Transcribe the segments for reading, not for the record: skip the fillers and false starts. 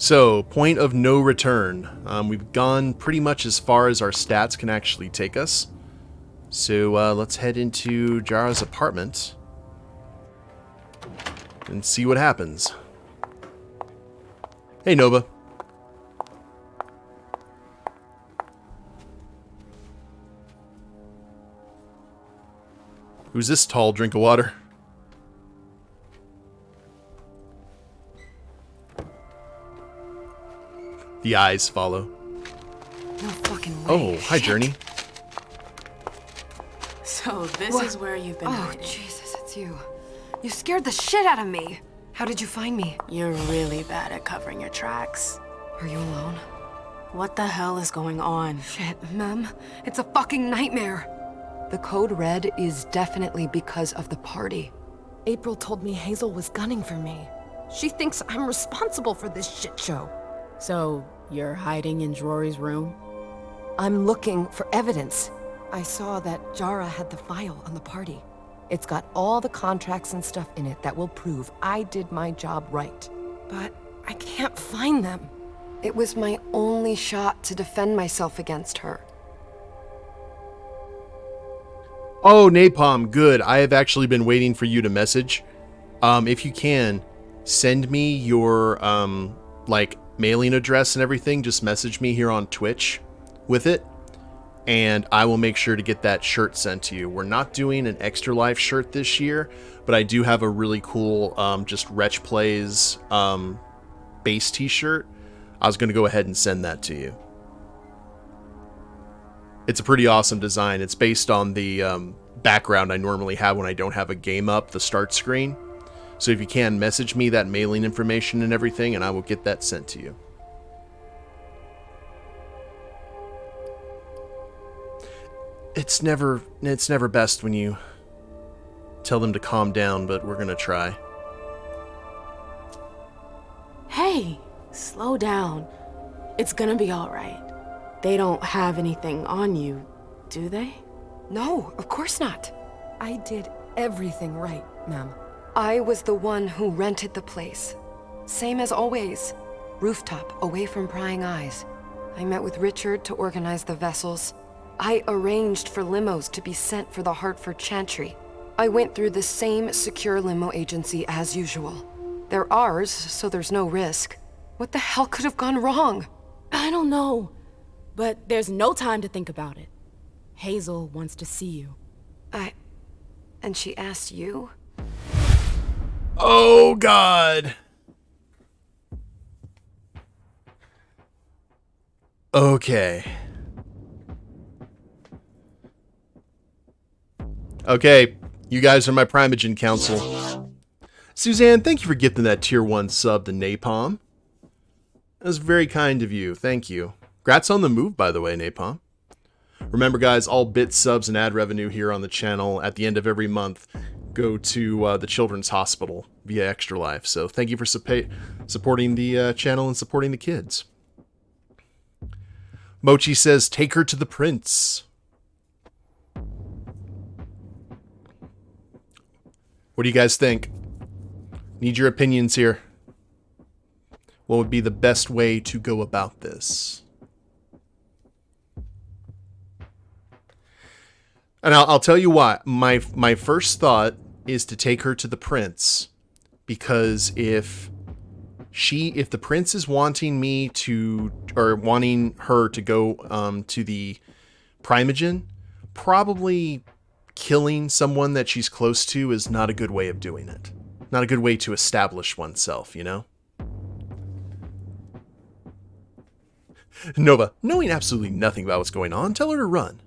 So, point of no return. We've gone pretty much as far as our stats can actually take us. So, let's head into Jara's apartment and see what happens. Hey, Nova. Who's this tall drink of water? The eyes follow. No fucking way. Oh, hi, Shit. Journey. So this is where you've been Oh, hiding. Jesus, it's you. You scared the shit out of me. How did you find me? You're really bad at covering your tracks. Are you alone? What the hell is going on? Shit, Mem. It's a fucking nightmare. The code red is definitely because of the party. April told me Hazel was gunning for me. She thinks I'm responsible for this shit show. So, you're hiding in Rory's room? I'm looking for evidence. I saw that Jara had the file on the party. It's got all the contracts and stuff in it that will prove I did my job right. But I can't find them. It was my only shot to defend myself against her. Oh, Napalm, good. I have actually been waiting for you to message. If you can, send me your, mailing address and everything. Just message me here on Twitch with it, and I will make sure to get that shirt sent to you. We're not doing an Extra Life shirt this year, but I do have a really cool, just Wretch Plays, base t-shirt. I was going to go ahead and send that to you. It's a pretty awesome design. It's based on the background I normally have when I don't have a game up, the start screen. So if you can, message me that mailing information and everything, and I will get that sent to you. It's never best when you tell them to calm down, but we're gonna try. Hey, slow down. It's gonna be alright. They don't have anything on you, do they? No, of course not. I did everything right, Mem. I was the one who rented the place. Same as always. Rooftop, away from prying eyes. I met with Richard to organize the vessels. I arranged for limos to be sent for the Hartford Chantry. I went through the same secure limo agency as usual. They're ours, so there's no risk. What the hell could have gone wrong? I don't know. But there's no time to think about it. Hazel wants to see you. And she asked you? Oh, God. Okay. Okay, you guys are my Primogen Council. Suzanne, thank you for gifting that tier 1 sub to Napalm. That was very kind of you. Thank you. Congrats on the move, by the way, Napalm. Remember, guys, all bits, subs, and ad revenue here on the channel at the end of every month go to the Children's Hospital via Extra Life. So thank you for supporting the channel and supporting the kids. Mochi says, take her to the prince. What do you guys think? Need your opinions here. What would be the best way to go about this? And I'll tell you why. My first thought is to take her to the prince, because if the prince is wanting me to, or wanting her to go to the Primogen, probably killing someone that she's close to is not a good way of doing it. Not a good way to establish oneself, you know? Nova, knowing absolutely nothing about what's going on, tell her to run.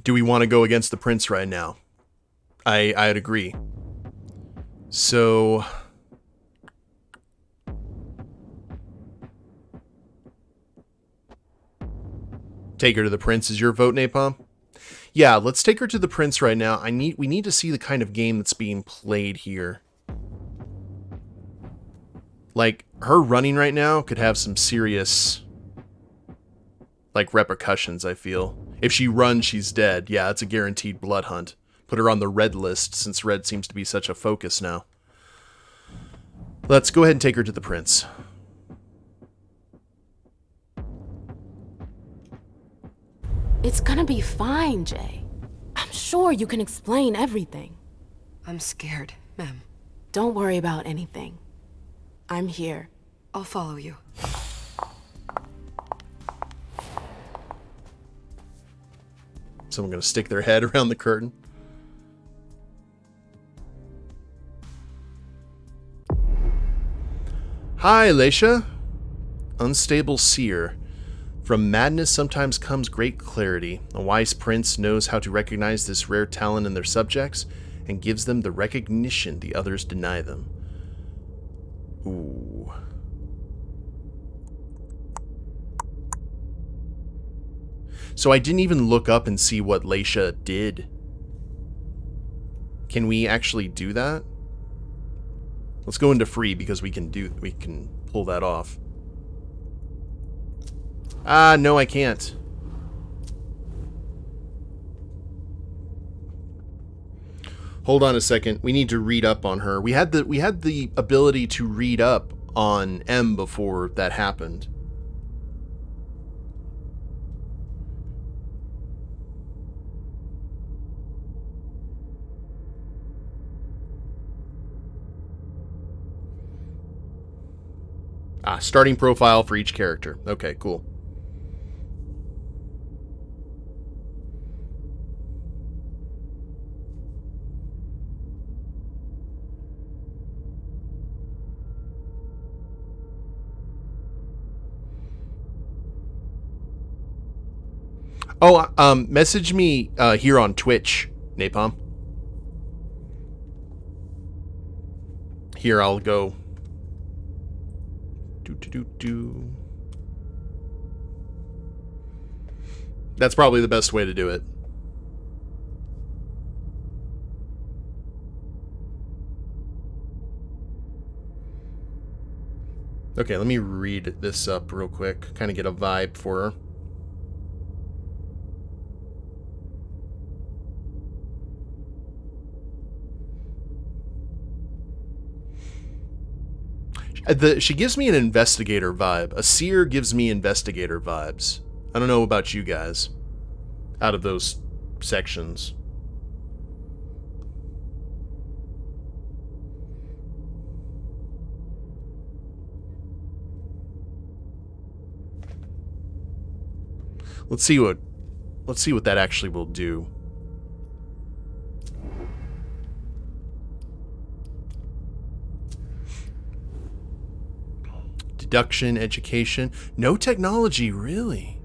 Do we want to go against the prince right now? I'd agree. So... take her to the prince is your vote, Napalm? Yeah, let's take her to the prince right now. We need to see the kind of game that's being played here. Like, her running right now could have some serious, like, repercussions, I feel. If she runs, she's dead. Yeah, it's a guaranteed blood hunt. Put her on the red list, since red seems to be such a focus now. Let's go ahead and take her to the prince. It's gonna be fine, Jay. I'm sure you can explain everything. I'm scared, ma'am. Don't worry about anything. I'm here. I'll follow you. Someone gonna stick their head around the curtain. Hi, Leysha. Unstable Seer. From madness sometimes comes great clarity. A wise prince knows how to recognize this rare talent in their subjects and gives them the recognition the others deny them. Ooh. So I didn't even look up and see what Leysha did. Can we actually do that? Let's go into free because we can pull that off. Ah, no, I can't. Hold on a second. We need to read up on her. We had the ability to read up on M before that happened. Ah, starting profile for each character. Okay, cool. Oh, message me here on Twitch, Napalm. Here, I'll go. That's probably the best way to do it. Okay, let me read this up real quick. Kind of get a vibe for her. She gives me an investigator vibe. A seer gives me investigator vibes. I don't know about you guys. Out of those sections. Let's see what that actually will do. Deduction, education, no technology, really.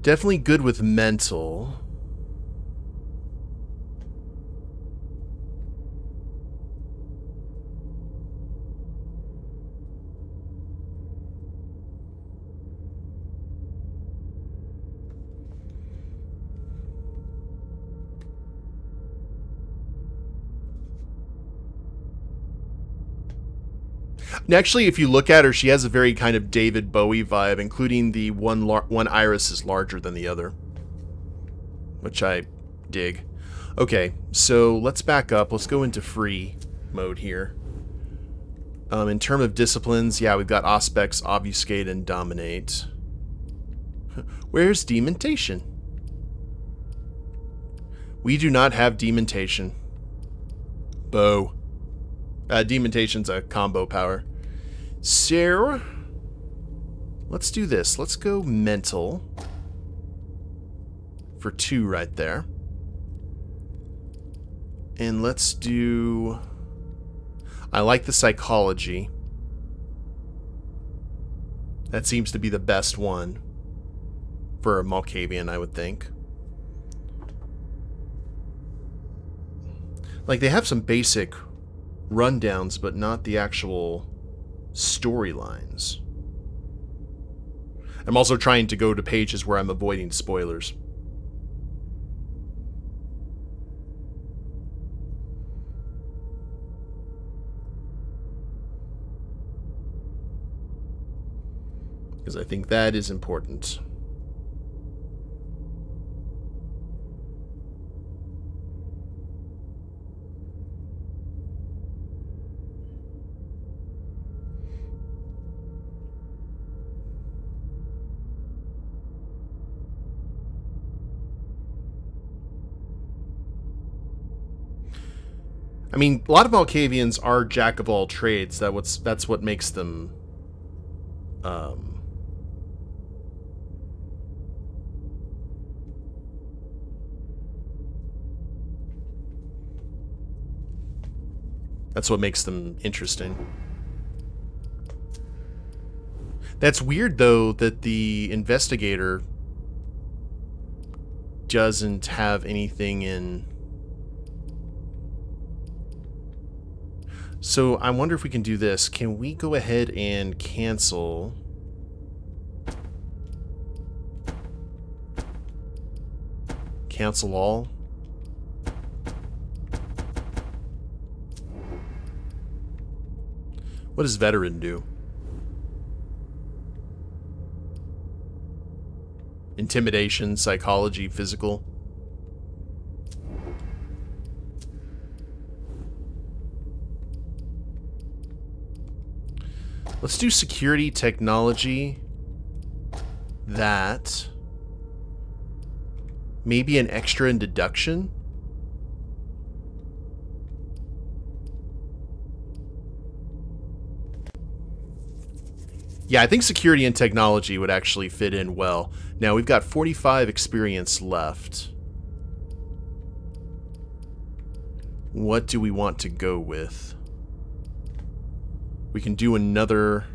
Definitely good with mental. And actually, if you look at her, she has a very kind of David Bowie vibe, including the one iris is larger than the other, which I dig. Okay, so let's back up. Let's go into free mode here. In terms of disciplines, yeah, we've got Auspex, Obfuscate, and Dominate. Where's Demontation? We do not have Demontation. Bow. Dementation's a combo power. Seer. Let's do this. Let's go mental. For 2 right there. And let's do... I like the psychology. That seems to be the best one. For a Malkavian, I would think. Like, they have some basic rundowns, but not the actual storylines. I'm also trying to go to pages where I'm avoiding spoilers. Because I think that is important. I mean, a lot of Malkavians are jack of all trades. That's what makes them that's what makes them interesting. That's weird, though, that the investigator doesn't have anything in... So I wonder if we can do this. Can we go ahead and cancel... Cancel all? What does veteran do? Intimidation, psychology, physical. Let's do security, technology. That. Maybe an extra in deduction. Yeah, I think security and technology would actually fit in well. Now, we've got 45 experience left. What do we want to go with? We can do another...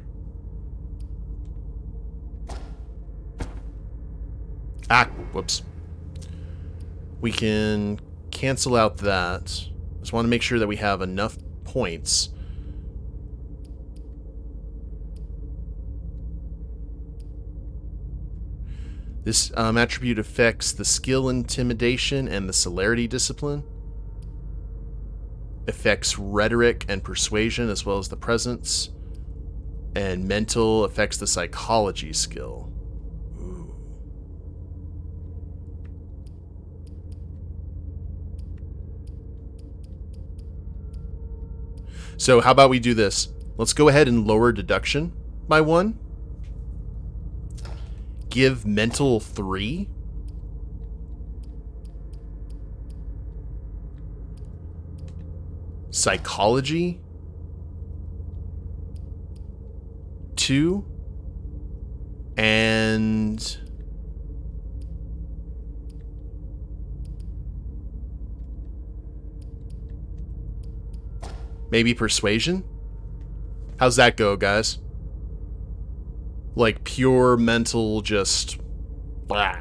Whoops. We can cancel out that. Just want to make sure that we have enough points. This attribute affects the skill intimidation and the celerity discipline. Affects rhetoric and persuasion as well as the presence. And mental affects the psychology skill. Ooh. So how about we do this? Let's go ahead and lower deduction by 1. Give mental 3. Psychology 2. And maybe persuasion? How's that go, guys? Like pure mental, just blah.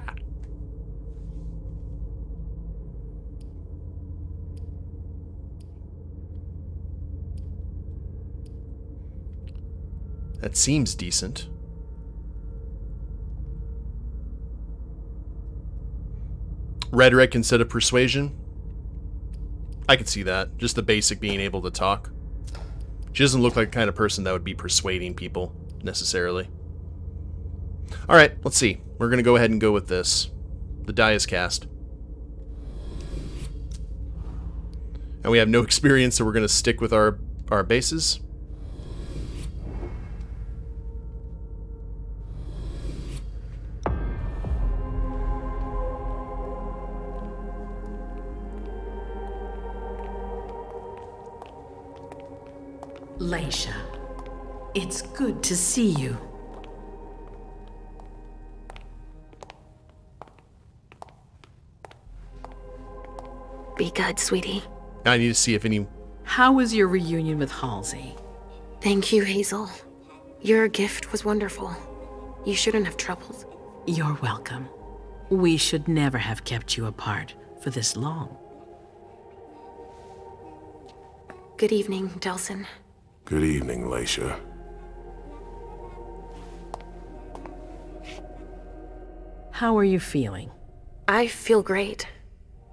That seems decent. Rhetoric instead of persuasion? I could see that. Just the basic being able to talk. She doesn't look like the kind of person that would be persuading people, necessarily. Alright, let's see. We're going to go ahead and go with this. The die is cast. And we have no experience, so we're going to stick with our bases. Leysha, it's good to see you. Be good, sweetie. I need to see if any... How was your reunion with Halsey? Thank you, Hazel. Your gift was wonderful. You shouldn't have troubled. You're welcome. We should never have kept you apart for this long. Good evening, Delsin. Good evening, Leysha. How are you feeling? I feel great.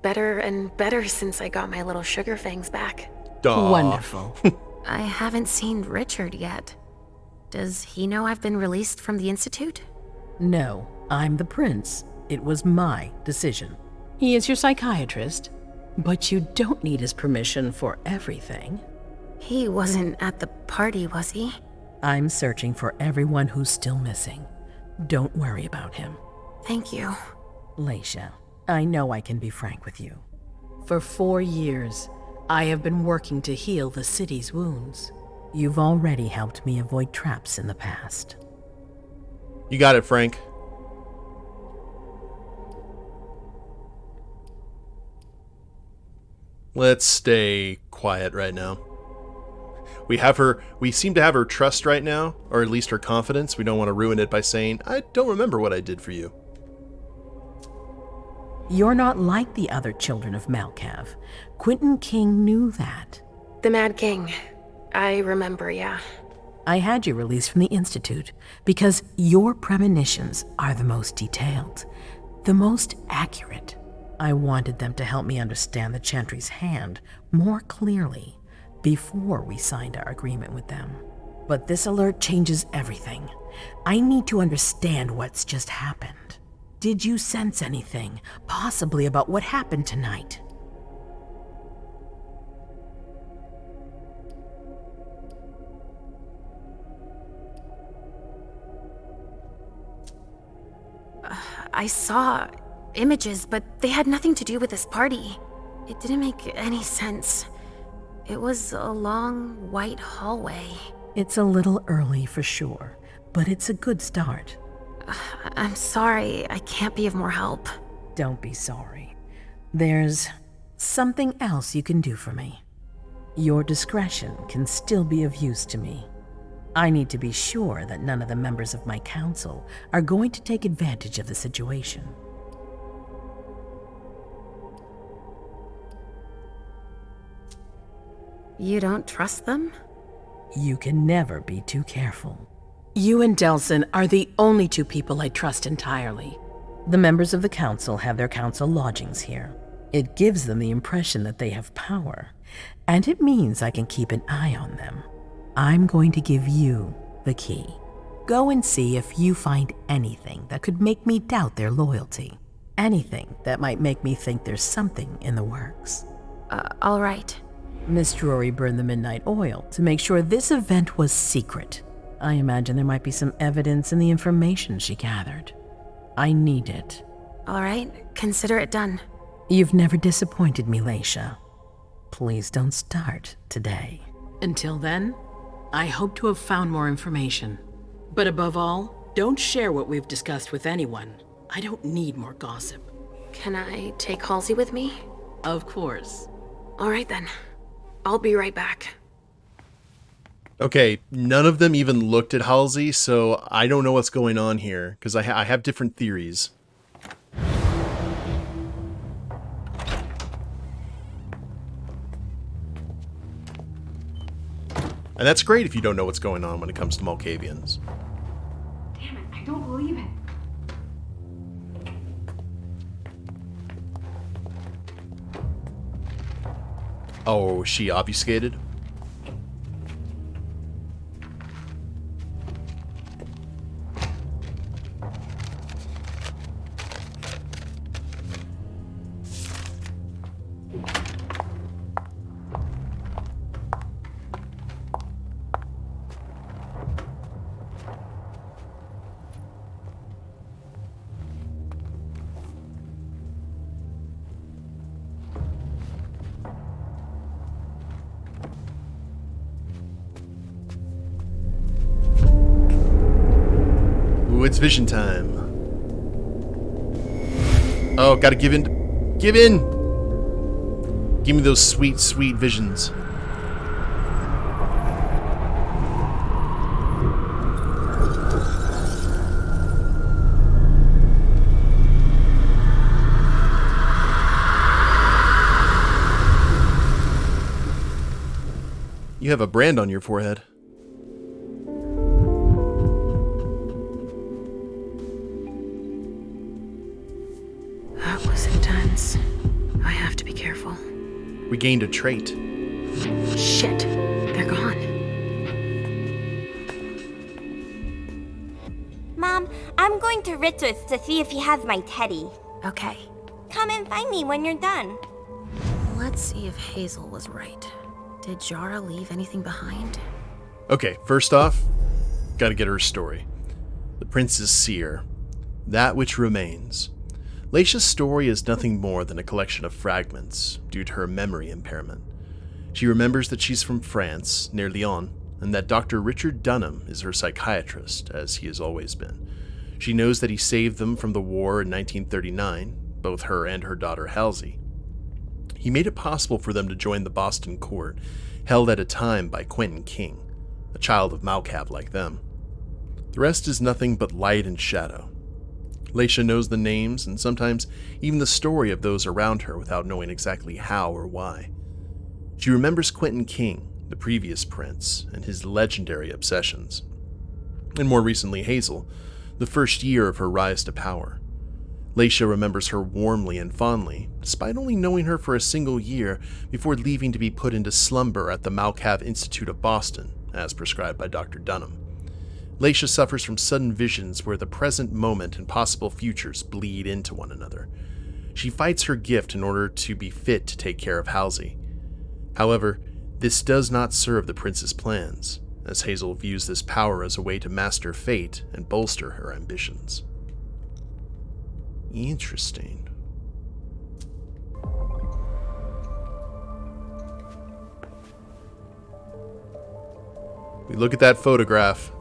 Better and better since I got my little sugar fangs back. Duh. Wonderful. I haven't seen Richard yet. Does he know I've been released from the Institute? No, I'm the prince. It was my decision. He is your psychiatrist, but you don't need his permission for everything. He wasn't at the party, was he? I'm searching for everyone who's still missing. Don't worry about him. Thank you. Leysha, I know I can be frank with you. For 4 years, I have been working to heal the city's wounds. You've already helped me avoid traps in the past. You got it, Frank. Let's stay quiet right now. We seem to have her trust right now, or at least her confidence. We don't want to ruin it by saying, I don't remember what I did for you. You're not like the other children of Malkav. Quentin King knew that. The Mad King. I remember, yeah. I had you released from the Institute because your premonitions are the most detailed, the most accurate. I wanted them to help me understand the Chantry's hand more clearly before we signed our agreement with them. But this alert changes everything. I need to understand what's just happened. Did you sense anything, possibly about what happened tonight? I saw images, but they had nothing to do with this party. It didn't make any sense. It was a long, white hallway. It's a little early for sure, but it's a good start. I'm sorry, I can't be of more help. Don't be sorry. There's something else you can do for me. Your discretion can still be of use to me. I need to be sure that none of the members of my council are going to take advantage of the situation. You don't trust them? You can never be too careful. You and Delson are the only 2 people I trust entirely. The members of the council have their council lodgings here. It gives them the impression that they have power, and it means I can keep an eye on them. I'm going to give you the key. Go and see if you find anything that could make me doubt their loyalty. Anything that might make me think there's something in the works. All right. Miss Drury burned the midnight oil to make sure this event was secret. I imagine there might be some evidence in the information she gathered. I need it. All right, consider it done. You've never disappointed me, Leysha. Please don't start today. Until then, I hope to have found more information. But above all, don't share what we've discussed with anyone. I don't need more gossip. Can I take Halsey with me? Of course. All right then. I'll be right back. Okay, none of them even looked at Halsey, so I don't know what's going on here, because I have different theories. And that's great if you don't know what's going on when it comes to Malkavians. Damn it, I don't believe it. Oh, was she obfuscated? Ooh, it's vision time. Oh, gotta give in. Give in! Give me those sweet, sweet visions. You have a brand on your forehead. That was intense. I have to be careful. We gained a trait. Shit, they're gone. I'm going to Richard's to see if he has my teddy. Okay. Come and find me when you're done. Let's see if Hazel was right. Did Jara leave anything behind? Okay, first off, gotta get her story. The Prince's Seer. That which remains. Leysha's story is nothing more than a collection of fragments, due to her memory impairment. She remembers that she's from France, near Lyon, and that Dr. Richard Dunham is her psychiatrist, as he has always been. She knows that he saved them from the war in 1939, both her and her daughter Halsey. He made it possible for them to join the Boston court, held at a time by Quentin King, a child of Malkav like them. The rest is nothing but light and shadow. Leysha knows the names and sometimes even the story of those around her without knowing exactly how or why. She remembers Quentin King, the previous prince, and his legendary obsessions. And more recently Hazel, the first year of her rise to power. Leysha remembers her warmly and fondly, despite only knowing her for a single year before leaving to be put into slumber at the Malkav Institute of Boston, as prescribed by Dr. Dunham. Leysha suffers from sudden visions where the present moment and possible futures bleed into one another. She fights her gift in order to be fit to take care of Halsey. However, this does not serve the prince's plans, as Hazel views this power as a way to master fate and bolster her ambitions. Interesting. We look at that photograph.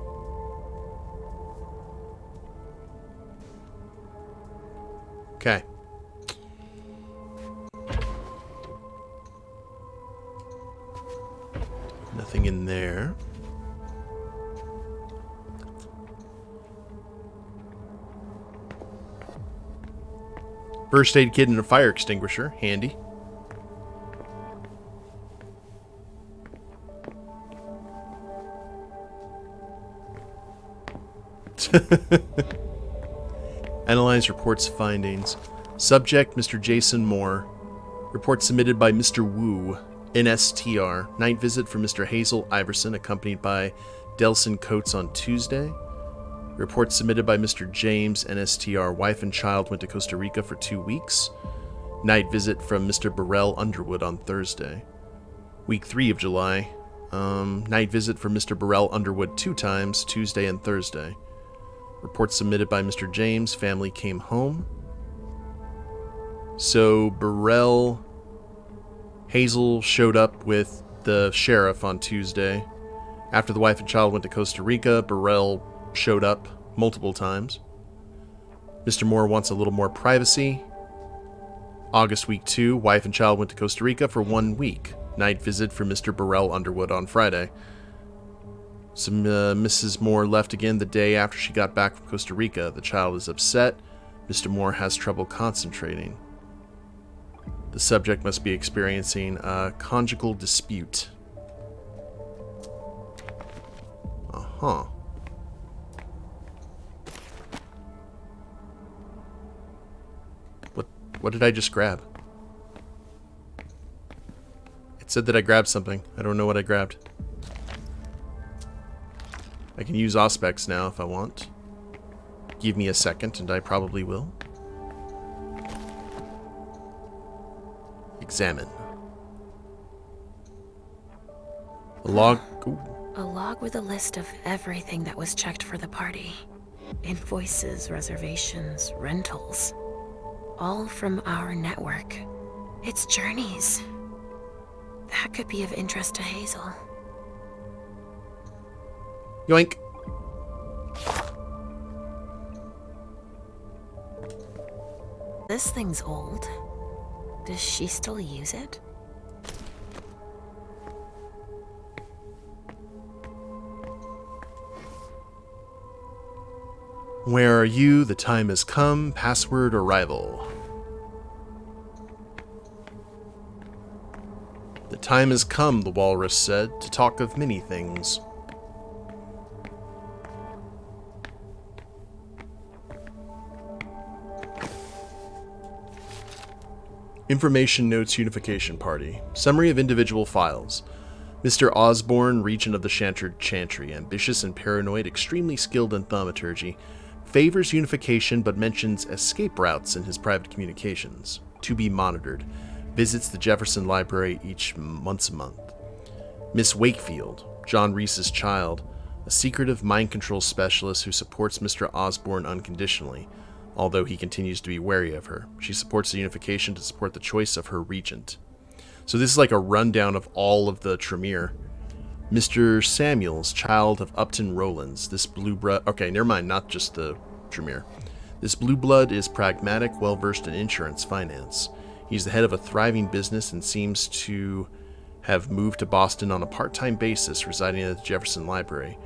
Okay. Nothing in there. First aid kit and a fire extinguisher. Handy. Analyze reports findings. Subject, Mr. Jason Moore. Report submitted by Mr. Wu, NSTR. Night visit for Mr. Hazel Iverson, accompanied by Delson Coates on Tuesday. Report submitted by Mr. James, NSTR. Wife and child went to Costa Rica for 2 weeks. Night visit from Mr. Burrell Underwood on Thursday. Week 3 of July. Night visit from Mr. Burrell Underwood 2 times, Tuesday and Thursday. Report submitted by Mr. James. Family came home. So Burrell, Hazel showed up with the sheriff on Tuesday. After the wife and child went to Costa Rica, Burrell showed up multiple times. Mr. Moore wants a little more privacy. August week 2, wife and child went to Costa Rica for 1 week. Night visit for Mr. Burrell Underwood on Friday. Mrs. Moore left again the day after she got back from Costa Rica. The child is upset. Mr. Moore has trouble concentrating. The subject must be experiencing a conjugal dispute. Uh-huh. What did I just grab? It said that I grabbed something. I don't know what I grabbed. I can use Auspex now if I want. Give me a second and I probably will. Examine. A log. Ooh. A log with a list of everything that was checked for the party. Invoices, reservations, rentals. All from our network. It's journeys. That could be of interest to Hazel. Yoink. This thing's old. Does she still use it? Where are you? The time has come. Password arrival. The time has come, the walrus said, to talk of many things. Information Notes Unification Party. Summary of individual files. Mr. Osborne, Regent of the Chantry, ambitious and paranoid, extremely skilled in thaumaturgy, favors unification but mentions escape routes in his private communications. To be monitored. Visits the Jefferson Library once a month. Miss Wakefield, John Reese's child, a secretive mind control specialist who supports Mr. Osborne unconditionally, although he continues to be wary of her. She supports the unification to support the choice of her regent. So this is like a rundown of all of the Tremere. Mr. Samuels, child of Upton Rowlands. This blue blood... Okay, never mind, not just the Tremere. This blue blood is pragmatic, well-versed in insurance finance. He's the head of a thriving business and seems to have moved to Boston on a part-time basis, residing at the Jefferson Library.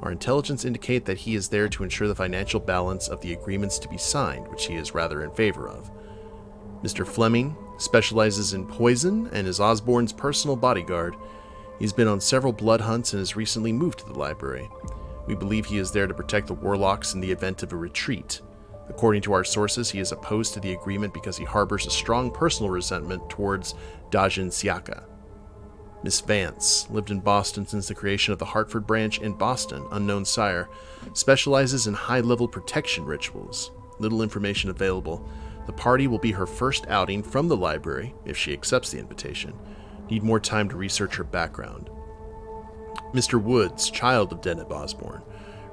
Our intelligence indicate that he is there to ensure the financial balance of the agreements to be signed, which he is rather in favor of. Mr. Fleming specializes in poison and is Osborne's personal bodyguard. He's been on several blood hunts and has recently moved to the library. We believe he is there to protect the warlocks in the event of a retreat. According to our sources, he is opposed to the agreement because he harbors a strong personal resentment towards Dajin Siaka. Miss Vance, lived in Boston since the creation of the Hartford branch in Boston, unknown sire, specializes in high-level protection rituals. Little information available. The party will be her first outing from the library, if she accepts the invitation. Need more time to research her background. Mr. Woods, child of Deneb Osborne,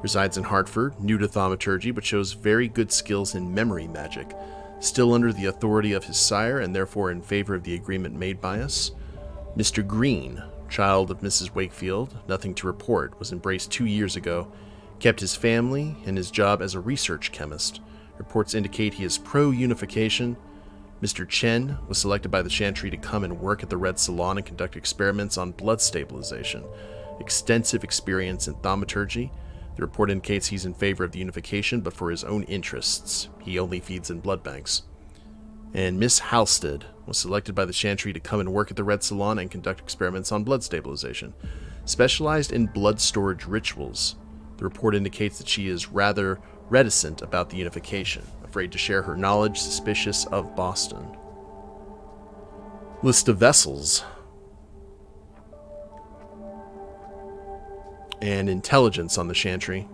resides in Hartford, new to thaumaturgy, but shows very good skills in memory magic. Still under the authority of his sire, and therefore in favor of the agreement made by us. Mr. Green, child of Mrs. Wakefield, nothing to report, was embraced 2 years ago, kept his family and his job as a research chemist. Reports indicate he is pro-unification. Mr. Chen was selected by the Chantry to come and work at the Red Salon and conduct experiments on blood stabilization. Extensive experience in thaumaturgy. The report indicates he's in favor of the unification, but for his own interests. He only feeds in blood banks. And Miss Halstead was selected by the Chantry to come and work at the Red Salon and conduct experiments on blood stabilization. Specialized in blood storage rituals. The report indicates that she is rather reticent about the unification, afraid to share her knowledge, suspicious of Boston. List of vessels. And intelligence on the Chantry.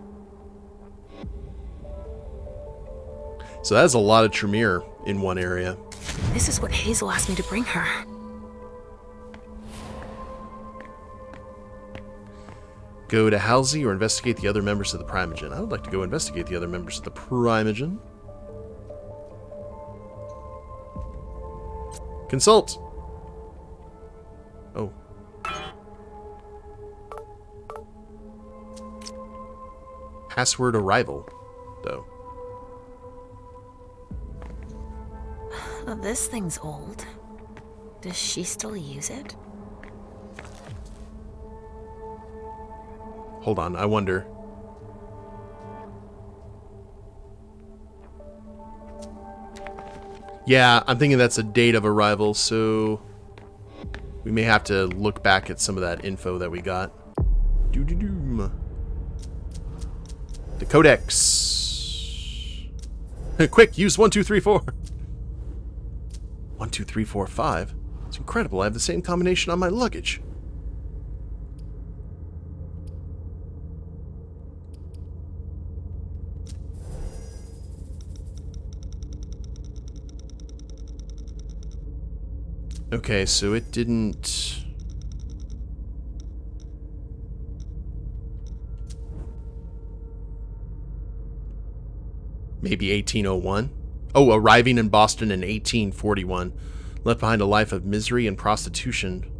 So that's a lot of Tremere in one area. This is what Hazel asked me to bring her. Go to Halsey or investigate the other members of the Primogen. I would like to go investigate the other members of the Primogen. Consult. Oh. Password arrival, though. This thing's old. Does she still use it? Hold on, I wonder. Yeah, I'm thinking that's a date of arrival, so we may have to look back at some of that info that we got. Doo-doo-doom. The Codex. Quick, use 1, 2, 3, 4. 1, 2, 3, 4, 5. It's incredible. I have the same combination on my luggage. Okay, so it didn't... Maybe 1801? Oh, arriving in Boston in 1841. Left behind a life of misery and prostitution.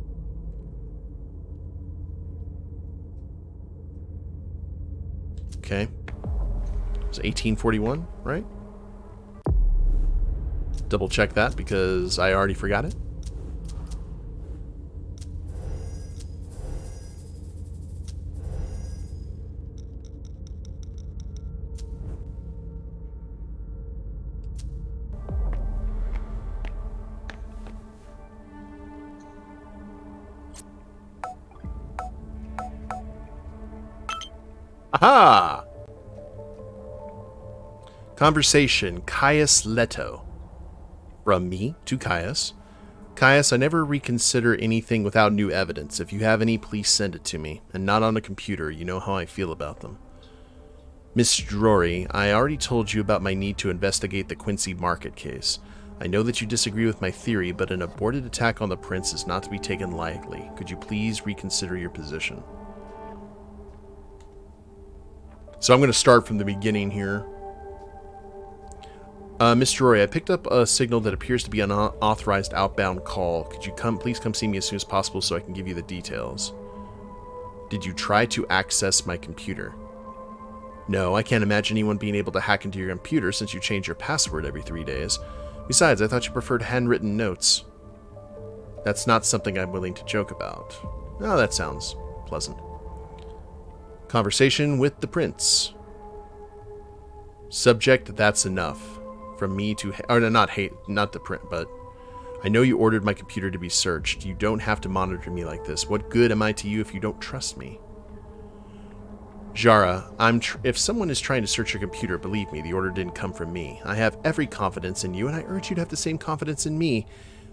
Okay. It was 1841, right? Double check that because I already forgot it. Aha! Conversation, Caius Leto. From me to Caius. Caius, I never reconsider anything without new evidence. If you have any, please send it to me. And not on a computer. You know how I feel about them. Miss Drury, I already told you about my need to investigate the Quincy Market case. I know that you disagree with my theory, but an aborted attack on the prince is not to be taken lightly. Could you please reconsider your position? So I'm going to start from the beginning here. Miss Drury, I picked up a signal that appears to be an unauthorized outbound call. Could you please come see me as soon as possible so I can give you the details? Did you try to access my computer? No, I can't imagine anyone being able to hack into your computer since you change your password every 3 days. Besides, I thought you preferred handwritten notes. That's not something I'm willing to joke about. Oh, that sounds pleasant. Conversation with the prince. Subject, that's enough. From me to... Or not the print, but... I know you ordered my computer to be searched. You don't have to monitor me like this. What good am I to you if you don't trust me? Jara, if someone is trying to search your computer, believe me, the order didn't come from me. I have every confidence in you, and I urge you to have the same confidence in me.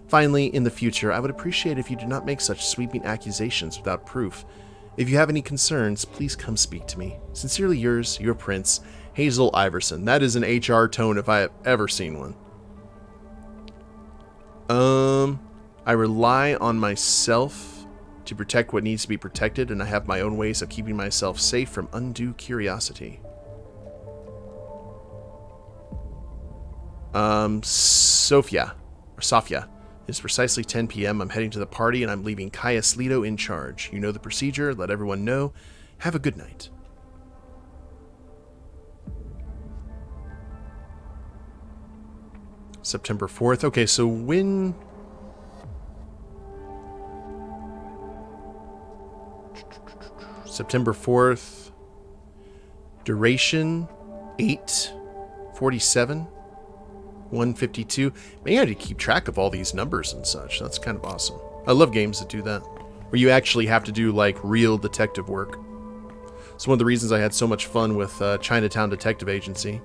Finally, in the future, I would appreciate if you do not make such sweeping accusations without proof. If you have any concerns, please come speak to me. Sincerely yours, your prince, Hazel Iverson. That is an HR tone if I have ever seen one. I rely on myself to protect what needs to be protected, and I have my own ways of keeping myself safe from undue curiosity. Sofia. It's precisely 10 p.m. I'm heading to the party, and I'm leaving Caius Leto in charge. You know the procedure. Let everyone know. Have a good night. September 4th. Okay, so when... September 4th. Duration 8:47. 152. Man, I had to keep track of all these numbers and such. That's kind of awesome. I love games that do that, where you actually have to do like real detective work. It's one of the reasons I had so much fun with Chinatown Detective Agency.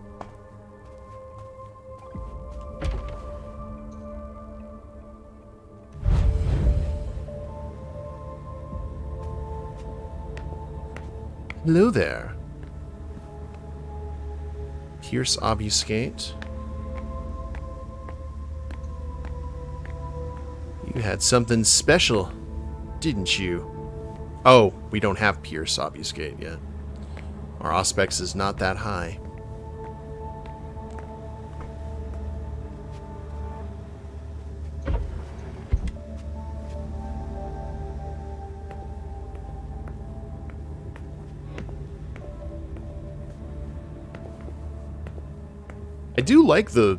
Hello there. Pierce Obfuscate. You had something special, didn't you? Oh, we don't have Pierce Obfuscate yet. Our Auspex is not that high. I do like the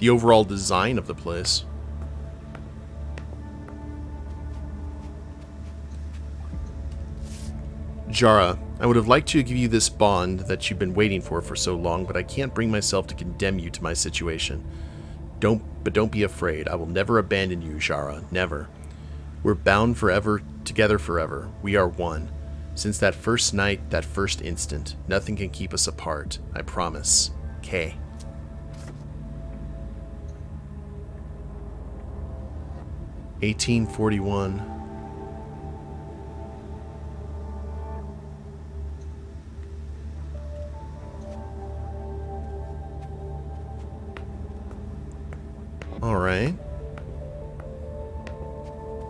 overall design of the place. Jara, I would have liked to give you this bond that you've been waiting for so long, but I can't bring myself to condemn you to my situation. Don't be afraid. I will never abandon you, Jara. Never. We're bound forever, together forever. We are one. Since that first night, that first instant, nothing can keep us apart. I promise. K. (1841). All right.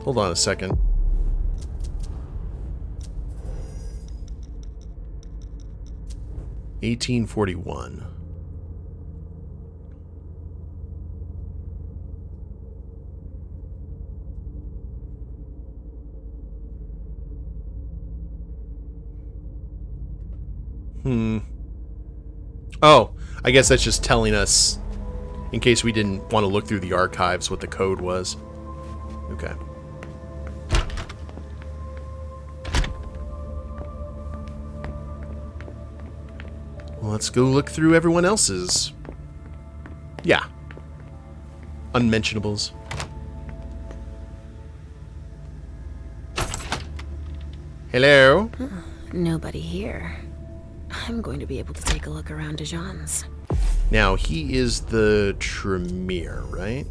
Hold on a second. (1841). Oh, I guess that's just telling us, in case we didn't want to look through the archives, what the code was. Okay. Well, let's go look through everyone else's. Yeah. Unmentionables. Hello? Nobody here. I'm going to be able to take a look around Dijon's. Now, he is the Tremere, right?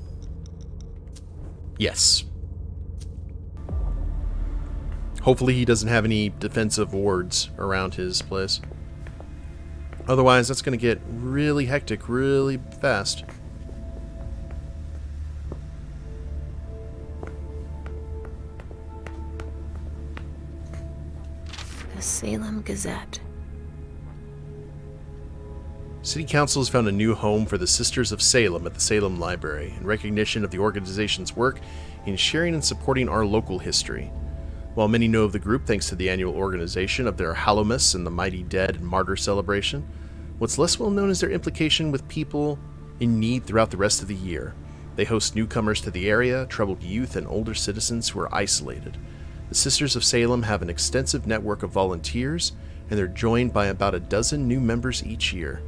Yes. Hopefully he doesn't have any defensive wards around his place. Otherwise, that's going to get really hectic really fast. The Salem Gazette. City Council has found a new home for the Sisters of Salem at the Salem Library in recognition of the organization's work in sharing and supporting our local history. While many know of the group thanks to the annual organization of their Hallowmas and the Mighty Dead and Martyr celebration, what's less well known is their implication with people in need throughout the rest of the year. They host newcomers to the area, troubled youth, and older citizens who are isolated. The Sisters of Salem have an extensive network of volunteers, and they're joined by about a dozen new members each year.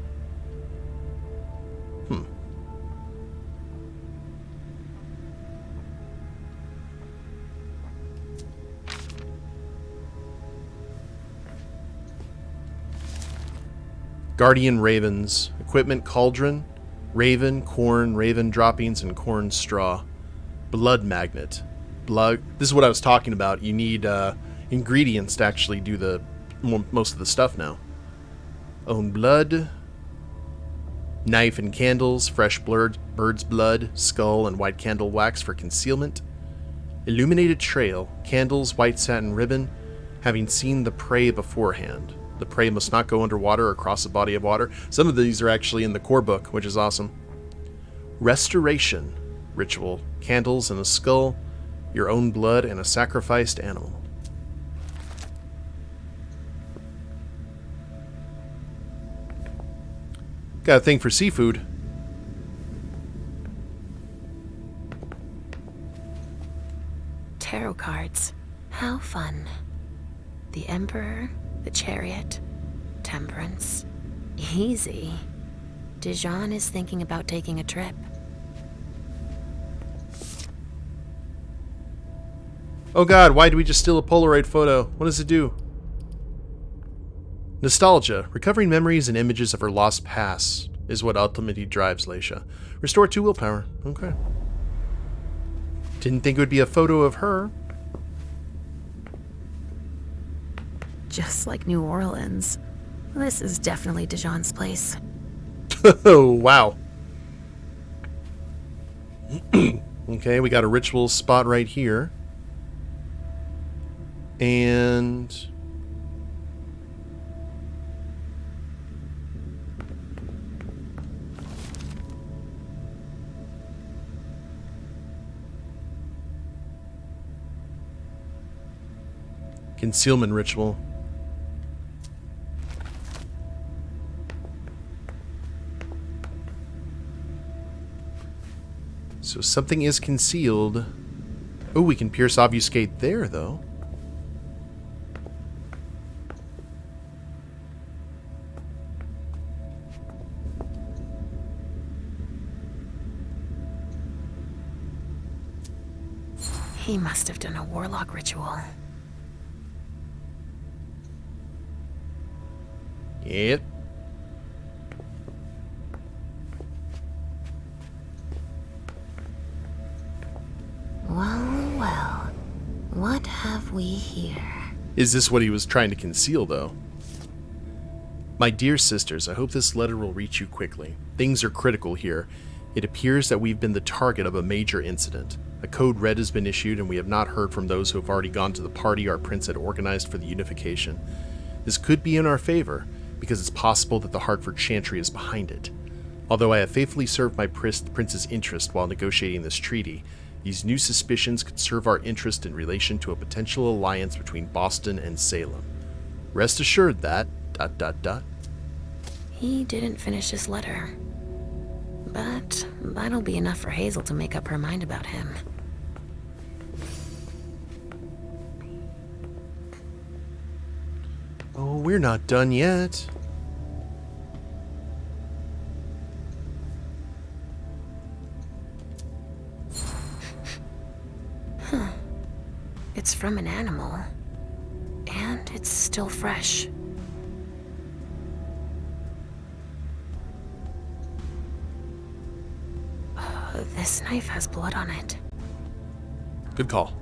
Guardian Ravens. Equipment Cauldron. Raven, corn, raven droppings, and corn straw. Blood Magnet. Blood. This is what I was talking about. You need ingredients to actually do most of the stuff now. Own blood. Knife and candles. Fresh bird's blood. Skull and white candle wax for concealment. Illuminated trail. Candles, white satin ribbon. Having seen the prey beforehand. The prey must not go underwater or across a body of water. Some of these are actually in the core book, which is awesome. Restoration ritual. Candles and a skull, your own blood, and a sacrificed animal. Got a thing for seafood. Tarot cards. How fun. The Emperor, the Chariot, Temperance. Easy. Dijon is thinking about taking a trip. Oh god, why do we just steal a Polaroid photo? What does it do? Nostalgia. Recovering memories and images of her lost past is what ultimately drives Leysha. Restore 2 willpower. Okay. Didn't think it would be a photo of her. Just like New Orleans. This is definitely Dijon's place. Oh, wow. Okay, we got a ritual spot right here. And... concealment ritual. So something is concealed. Oh, we can pierce obfuscate there, though. He must have done a warlock ritual. Yep. Well, what have we here? Is this what he was trying to conceal, though? My dear sisters, I hope this letter will reach you quickly. Things are critical here. It appears that we've been the target of a major incident. A code red has been issued, and we have not heard from those who have already gone to the party our prince had organized for the unification. This could be in our favor, because it's possible that the Hartford Chantry is behind it. Although I have faithfully served my prince's interest while negotiating this treaty, these new suspicions could serve our interest in relation to a potential alliance between Boston and Salem. Rest assured that... ... He didn't finish his letter. But that'll be enough for Hazel to make up her mind about him. Oh, we're not done yet. Huh. It's from an animal. And it's still fresh. This knife has blood on it. Good call.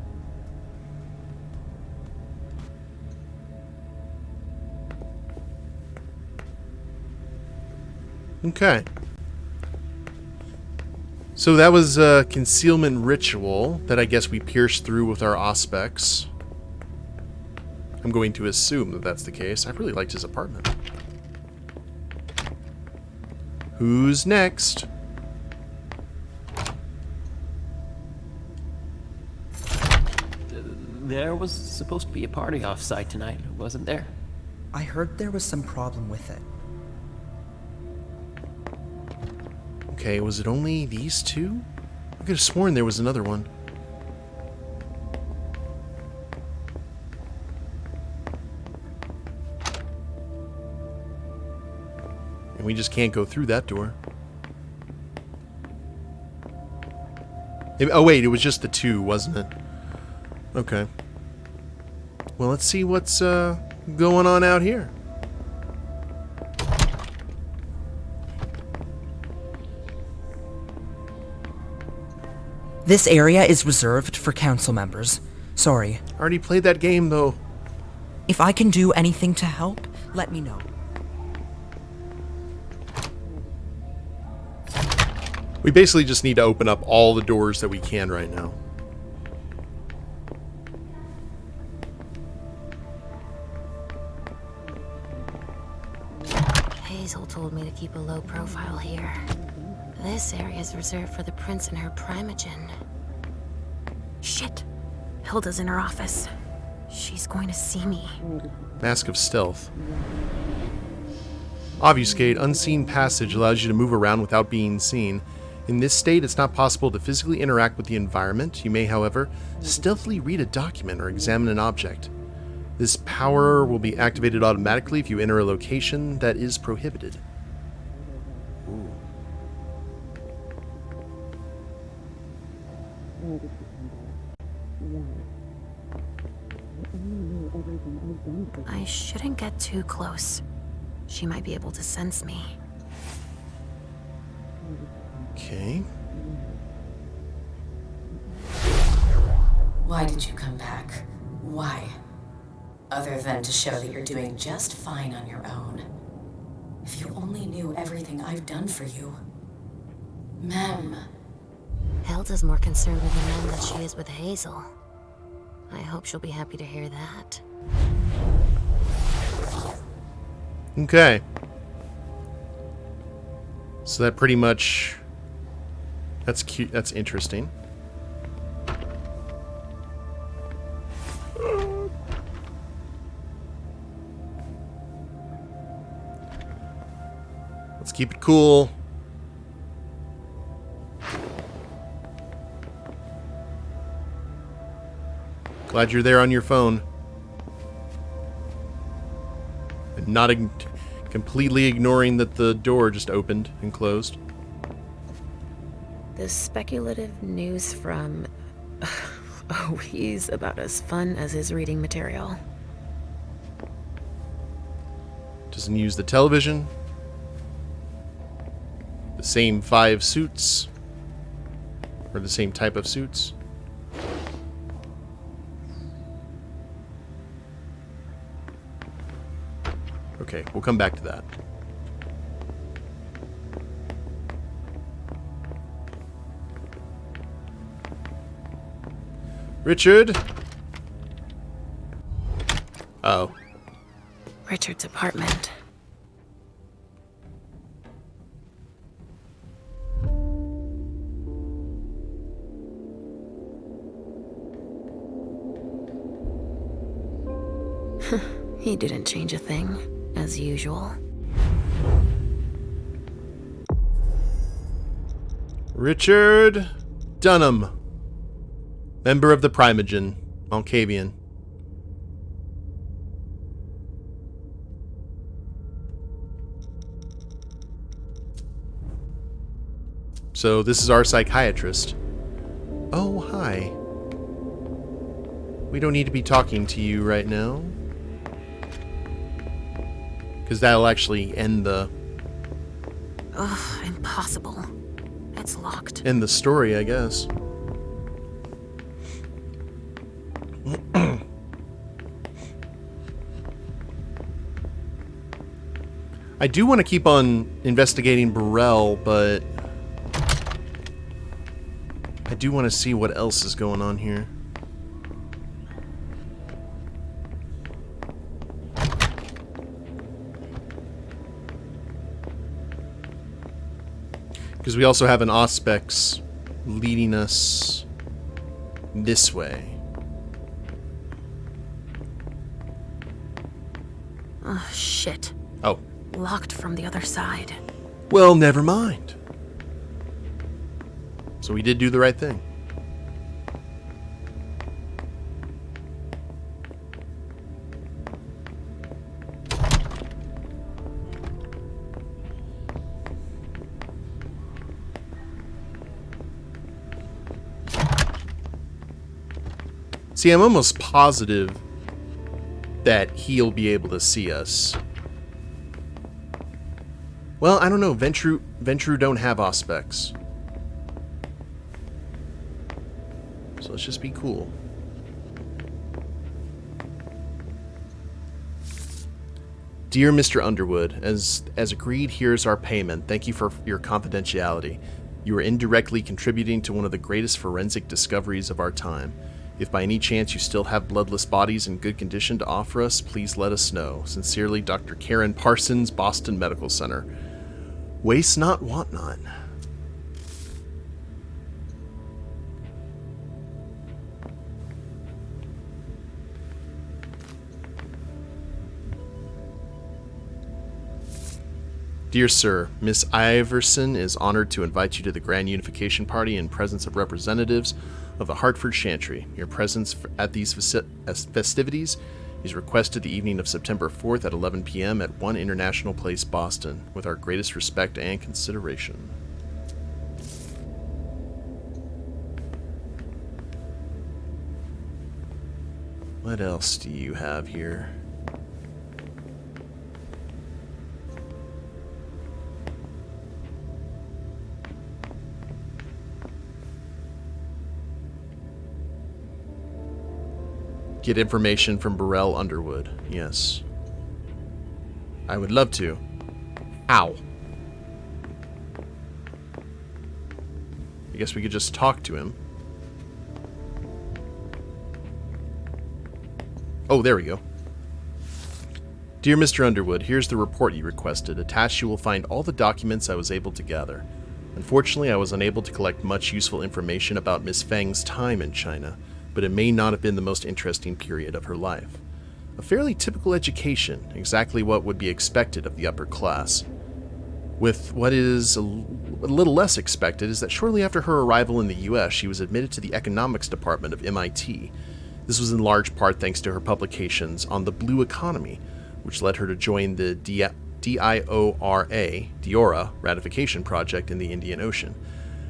Okay. So that was a concealment ritual that I guess we pierced through with our auspex. I'm going to assume that that's the case. I really liked his apartment. Who's next? There was supposed to be a party off-site tonight, wasn't there? I heard there was some problem with it. Okay, was it only these two? I could have sworn there was another one. And we just can't go through that door. Oh wait, it was just the two, wasn't it? Okay. Well, let's see what's going on out here. This area is reserved for council members. Sorry. Already played that game, though. If I can do anything to help, let me know. We basically just need to open up all the doors that we can right now. Hazel told me to keep a low profile here. This area is reserved for the prince and her primogen. Shit. Hilda's in her office. She's going to see me. Mask of Stealth. Obfuscate. Unseen passage allows you to move around without being seen. In this state, it's not possible to physically interact with the environment. You may, however, stealthily read a document or examine an object. This power will be activated automatically if you enter a location that is prohibited. Ooh. I shouldn't get too close. She might be able to sense me. Okay. Why did you come back? Why? Other than to show that you're doing just fine on your own. If you only knew everything I've done for you. Mem. Hilda's more concerned with Emem than she is with Hazel. I hope she'll be happy to hear that. Okay. So that pretty much... That's cute. That's interesting. Let's keep it cool. Glad you're there on your phone. And not completely ignoring that the door just opened and closed. The speculative news from... Oh, he's about as fun as his reading material. Doesn't use the television. The same 5 suits. Or the same type of suits. Okay, we'll come back to that. Richard? Oh. Richard's apartment. He didn't change a thing, as usual. Richard Dunham. Member of the Primogen, Malkavian. So this is our psychiatrist. Oh, hi. We don't need to be talking to you right now. Because that'll actually end the... Ugh, impossible. It's locked. End the story, I guess. I I do want to keep on investigating Burrell, but I do want to see what else is going on here. Because we also have an Auspex leading us this way. Oh, shit. Oh. Locked from the other side. Well, never mind. So we did do the right thing. See, I'm almost positive that he'll be able to see us. Well, I don't know. Ventru don't have Auspex. So let's just be cool. Dear Mr. Underwood, as agreed, here's our payment. Thank you for your confidentiality. You are indirectly contributing to one of the greatest forensic discoveries of our time. If by any chance you still have bloodless bodies in good condition to offer us, please let us know. Sincerely, Dr. Karen Parsons, Boston Medical Center. Waste not, want not. Dear Sir, Miss Iverson is honored to invite you to the Grand Unification Party in presence of representatives of the Hartford Chantry. Your presence at these festivities is requested the evening of September 4th at 11 p.m. at 1 International Place, Boston, with our greatest respect and consideration. What else do you have here? Get information from Burrell Underwood. Yes. I would love to. Ow. I guess we could just talk to him. Oh, there we go. Dear Mr. Underwood, here's the report you requested. Attached you will find all the documents I was able to gather. Unfortunately, I was unable to collect much useful information about Miss Feng's time in China, but it may not have been the most interesting period of her life. A fairly typical education, exactly what would be expected of the upper class. With what is a little less expected is that shortly after her arrival in the US, she was admitted to the economics department of MIT. This was in large part thanks to her publications on the blue economy, which led her to join the Diora ratification project in the Indian Ocean.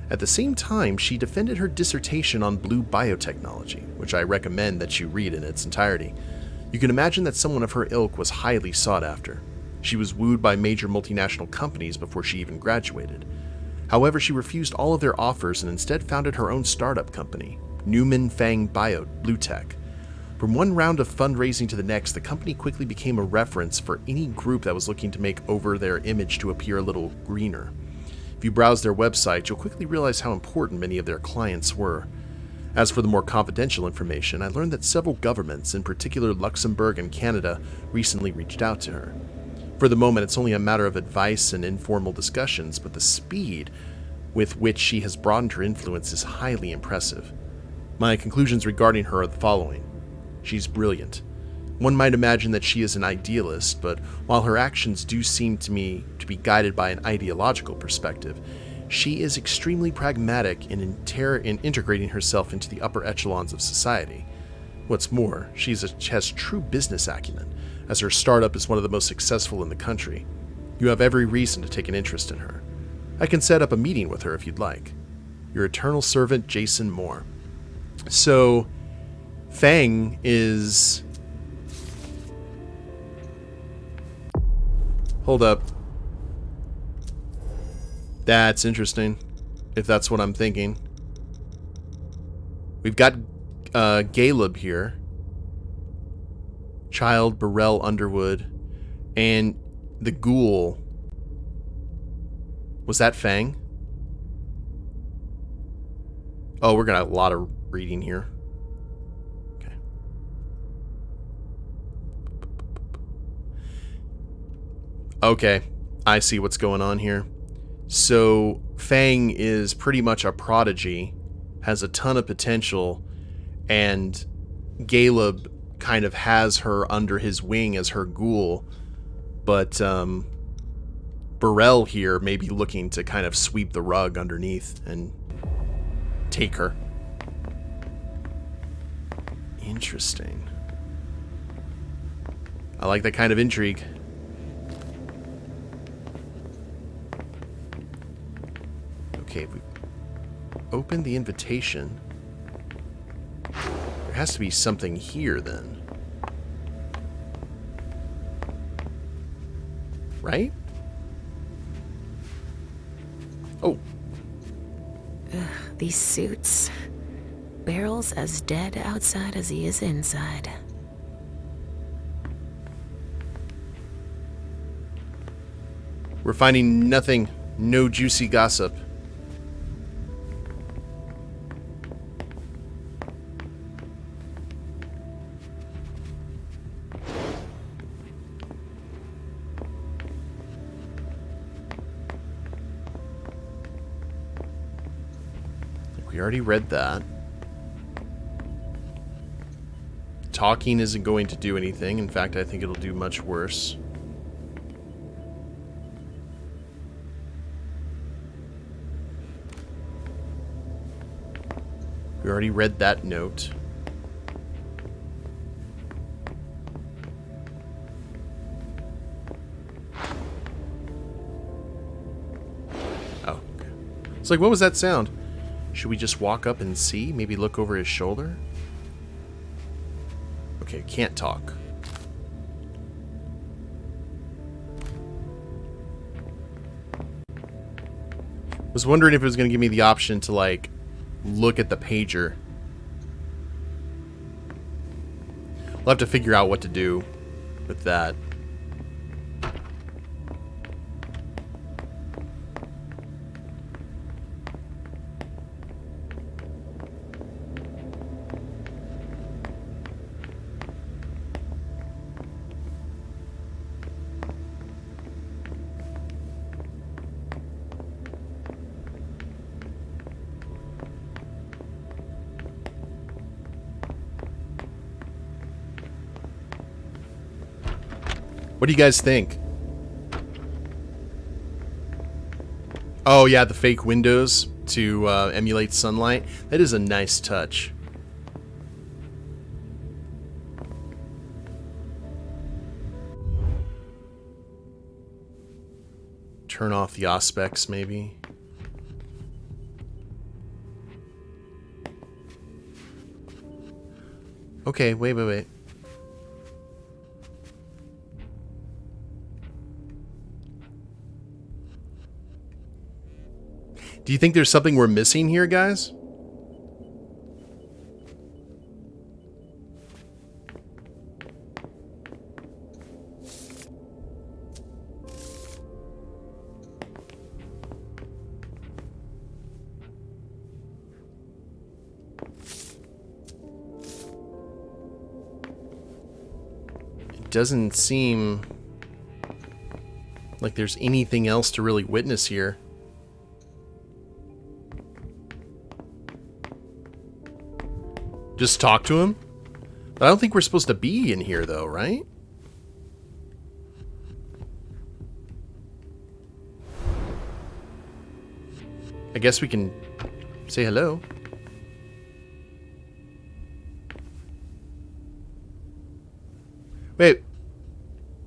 At the same time, she defended her dissertation on blue biotechnology, which I recommend that you read in its entirety. You can imagine that someone of her ilk was highly sought after. She was wooed by major multinational companies before she even graduated. However, she refused all of their offers and instead founded her own startup company, Newman Fang Bio Blue Tech. From one round of fundraising to the next, the company quickly became a reference for any group that was looking to make over their image to appear a little greener. If you browse their website, you'll quickly realize how important many of their clients were. As for the more confidential information, I learned that several governments, in particular Luxembourg and Canada, recently reached out to her. For the moment, it's only a matter of advice and informal discussions, but the speed with which she has broadened her influence is highly impressive. My conclusions regarding her are the following. She's brilliant. One might imagine that she is an idealist, but while her actions do seem to me to be guided by an ideological perspective, she is extremely pragmatic in integrating herself into the upper echelons of society. What's more, she has true business acumen, as her startup is one of the most successful in the country. You have every reason to take an interest in her. I can set up a meeting with her if you'd like. Your eternal servant, Jason Moore. So, Fang is... Hold up. That's interesting, if that's what I'm thinking. We've got Caleb here. Child Burrell Underwood. And the ghoul Was that Fang? Oh, we're gonna have a lot of reading here. Okay. Okay, I see what's going on here. So, Fang is pretty much a prodigy, has a ton of potential, and Caleb kind of has her under his wing as her ghoul, but Burrell here may be looking to kind of sweep the rug underneath and take her. Interesting. I like that kind of intrigue. Okay, we opened the invitation. There has to be something here then. Right? Oh. Ugh, these suits. Barrel's as dead outside as he is inside. We're finding nothing. No juicy gossip. We already read that. Talking isn't going to do anything. In fact, I think it'll do much worse. We already read that note. Oh, okay. It's like, what was that sound? Should we just walk up and see? Maybe look over his shoulder? Okay, can't talk. Was wondering if it was going to give me the option to, like, look at the pager. We'll have to figure out what to do with that. What do you guys think? Oh yeah, the fake windows to emulate sunlight. That is a nice touch. Turn off the Auspex, maybe. Okay, wait. Do you think there's something we're missing here, guys? It doesn't seem like there's anything else to really witness here. Just talk to him? But I don't think we're supposed to be in here, though, right? I guess we can say hello. Wait.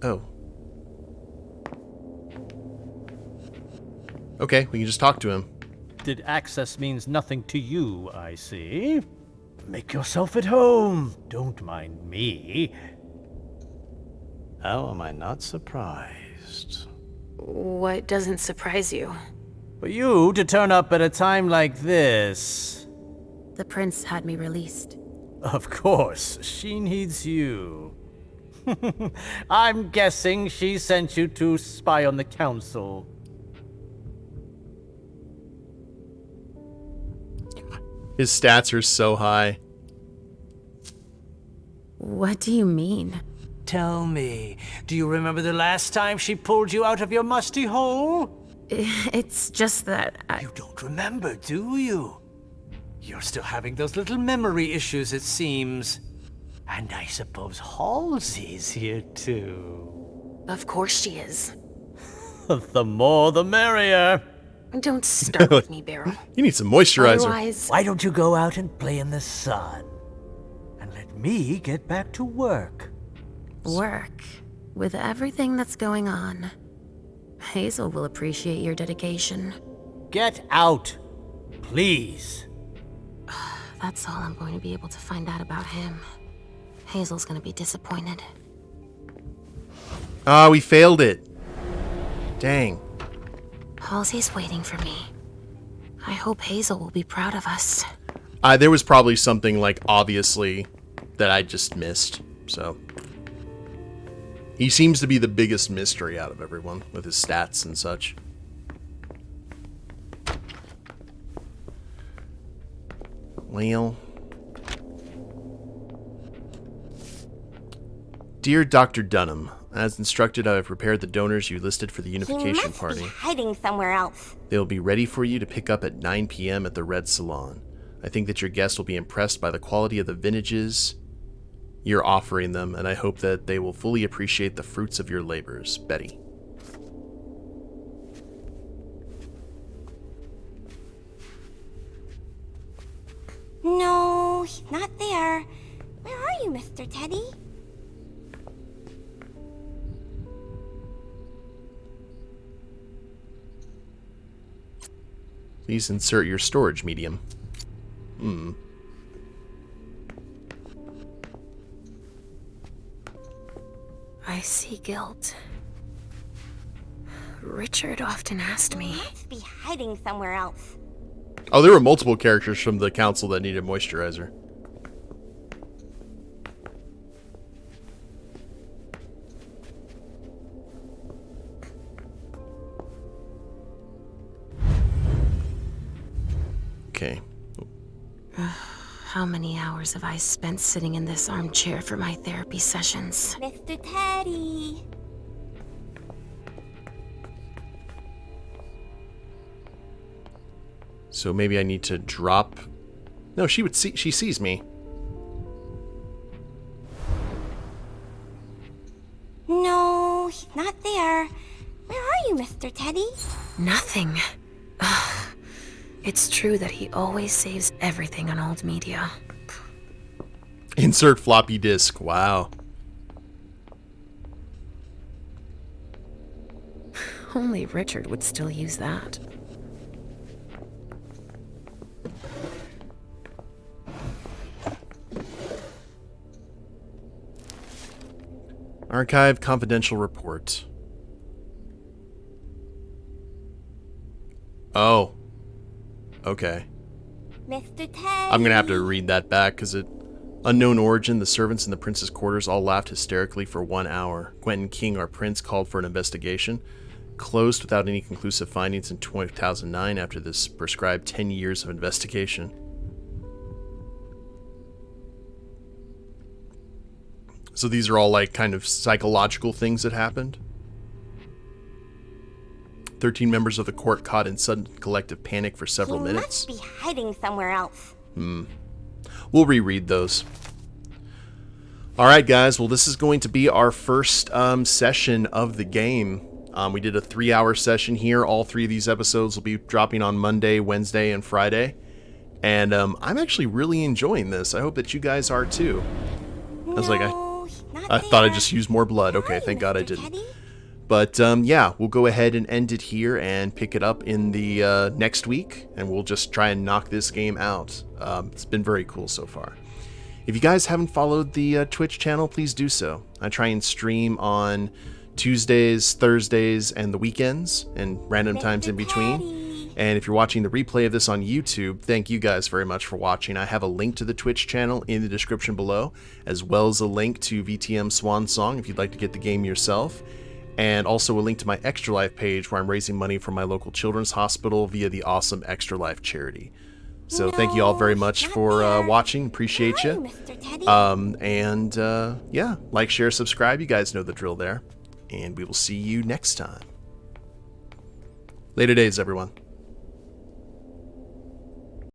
Oh. Okay, we can just talk to him. Did access means nothing to you, I see. Make yourself at home. Don't mind me. How am I not surprised? What doesn't surprise you? For you to turn up at a time like this. The prince had me released. Of course, she needs you. I'm guessing she sent you to spy on the council. His stats are so high. What do you mean? Tell me, do you remember the last time she pulled you out of your musty hole? It's just that You don't remember, do you? You're still having those little memory issues, it seems. And I suppose Halsey's here too. Of course she is. The more the merrier. Don't start with me, Beryl. You need some moisturizer. Otherwise, Why don't you go out and play in the sun? And let me get back to work. work. With everything that's going on, Hazel will appreciate your dedication. Get out, please. That's all I'm going to be able to find out about him. Hazel's gonna be disappointed. Ah, we failed it. Dang. Halsey's waiting for me. I hope Hazel will be proud of us. There was probably something, like, obviously, that I just missed, so. He seems to be the biggest mystery out of everyone, with his stats and such. Well. Dear Dr. Dunham, as instructed, I have prepared the donors you listed for the unification party. He must be hiding somewhere else. They will be ready for you to pick up at 9 p.m. at the Red Salon. I think that your guests will be impressed by the quality of the vintages you're offering them, and I hope that they will fully appreciate the fruits of your labors. Betty. No, he's not there. Where are you, Mr. Teddy? Please insert your storage medium. I see guilt. Richard often asked me. He must be hiding somewhere else. Oh, there were multiple characters from the council that needed moisturizer. Okay. How many hours have I spent sitting in this armchair for my therapy sessions? Mr. Teddy. So maybe I need to drop... No, she sees me. No, he's not there. Where are you, Mr. Teddy? Nothing. Ugh. It's true that he always saves everything on old media. Insert floppy disk. Wow. Only Richard would still use that. Archive confidential report. Oh. Okay. Mr. Teddy. I'm gonna have to read that back, because it... Unknown origin, the servants in the prince's quarters all laughed hysterically for 1 hour. Quentin King, our prince, called for an investigation. Closed without any conclusive findings in 2009 after this prescribed 10 years of investigation. So these are all, like, kind of psychological things that happened. 13 members of the court caught in sudden collective panic for several minutes. He must be hiding somewhere else. We'll reread those. Alright guys, well this is going to be our first session of the game. We did a 3-hour session here. All 3 of these episodes will be dropping on Monday, Wednesday, and Friday. And I'm actually really enjoying this. I hope that you guys are too. I thought I just used more blood. Okay, thank God I didn't. But yeah, we'll go ahead and end it here and pick it up in the next week, and we'll just try and knock this game out. It's been very cool so far. If you guys haven't followed the Twitch channel, please do so. I try and stream on Tuesdays, Thursdays, and the weekends, and random times in between. And if you're watching the replay of this on YouTube, thank you guys very much for watching. I have a link to the Twitch channel in the description below, as well as a link to VTM Swansong if you'd like to get the game yourself. And also a link to my Extra Life page where I'm raising money for my local children's hospital via the awesome Extra Life charity. So thank you all very much for watching. Appreciate you. Mr. Teddy? And yeah, like, share, subscribe. You guys know the drill there. And we will see you next time. Later days, everyone.